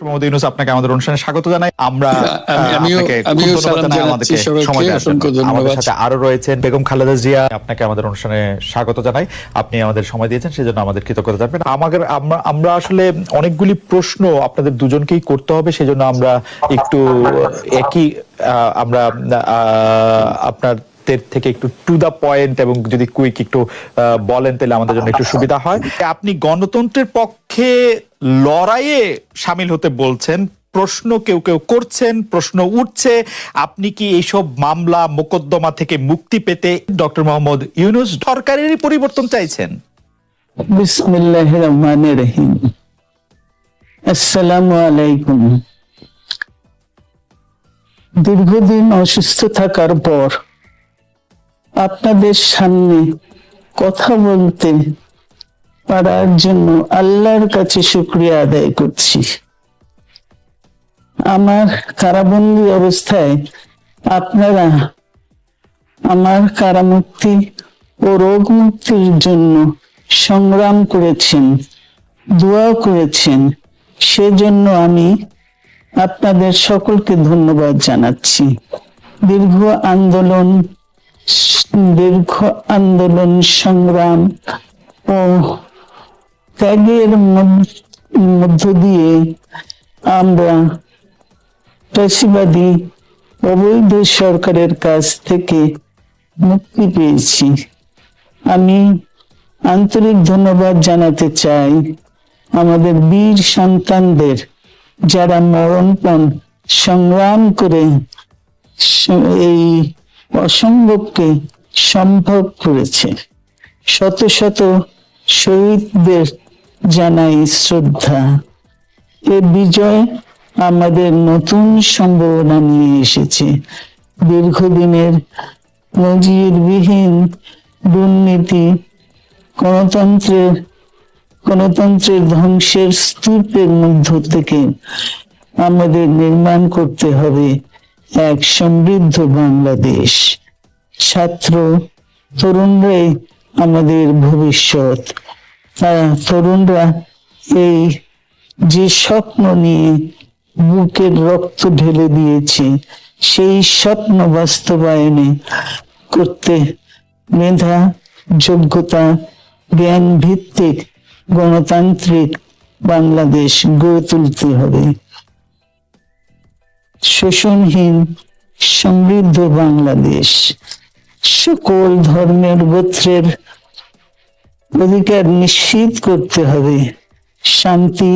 মোহাম্মদ ইউনূস, আপনাকে আমাদের অনুষ্ঠানে স্বাগত জানাই। আমরা আমিও সালাম জানাচ্ছি সবাইকে, অসংখ্য ধন্যবাদ। আমাদের সাথে আরো রয়েছেন বেগম খালেদা জিয়া, আপনাকে আমাদের অনুষ্ঠানে স্বাগত জানাই। আপনি আমাদের সময় দিয়েছেন, সেজন্য আমাদের কৃতজ্ঞতা জানাবেন। আমরা আসলে অনেকগুলি প্রশ্ন আপনাদের দুজনকেই করতে হবে, সেজন্য আমরা একটু আপনার থেকে একটু টু দা পয়েন্ট এবং যদি কুইক একটু বলেন তাহলে আমাদের জন্য একটু সুবিধা হয়। আপনি গণতন্ত্রের পক্ষে লড়াইয়ে শামিল হতে বলছেন, প্রশ্ন কেউ কেউ করছেন, প্রশ্ন উঠছে, আপনি কি এইসব মামলা মোকদ্দমা থেকে মুক্তি পেতে ডক্টর মোহাম্মদ ইউনূস সরকারেরই পরিবর্তন চাইছেন? বিসমিল্লাহির রহমানির রহিম। আসসালামু আলাইকুম। দীর্ঘদিন অসুস্থ থাকার পর আপনাদের সামনে কথা বলতে পারার জন্য আল্লাহর কাছে শুকরিয়া আদায় করছি। আমার কারাবন্দী অবস্থায় আপনারা আমার কারামুক্তি ও রোগ মুক্তির জন্য সংগ্রাম করেছেন, দোয়া করেছেন, সেজন্য আমি আপনাদের সকলকে ধন্যবাদ জানাচ্ছি। দীর্ঘ আন্দোলন সংগ্রাম ও ত্যাগের মধ্য দিয়ে আমরা ফ্যাসিবাদী অবৈধ সরকারের কাছ থেকে মুক্তি পেয়েছি। আমি আন্তরিক ধন্যবাদ জানাতে চাই আমাদের বীর সন্তানদের, যারা মরণপণ সংগ্রাম করে এই অসম্ভবকে সম্ভব করেছে। শত শত শহীদদের জানাই শ্রদ্ধা। এ বিজয় আমাদের নতুন সম্ভাবনা নিয়ে এসেছে। দীর্ঘদিনের নজিরবিহীন দুর্নীতি, গণতন্ত্রের ধ্বংসের স্তূপের মধ্য থেকে আমাদের নির্মাণ করতে হবে এক সমৃদ্ধ বাংলাদেশ। ছাত্র তরুণরাই আমাদের ভবিষ্যৎ। তরুণরা এই যে স্বপ্ন নিয়ে বুকের রক্ত ঢেলে দিয়েছে, সেই স্বপ্ন বাস্তবায়নে করতে মেধা, যোগ্যতা, জ্ঞান ভিত্তিক গণতান্ত্রিক বাংলাদেশ গড়ে তুলতে হবে। শোষণহীন সমৃদ্ধ বাংলাদেশ, সকল ধর্মের গোত্রের অধিকার নিশ্চিত করতে হবে। শান্তি,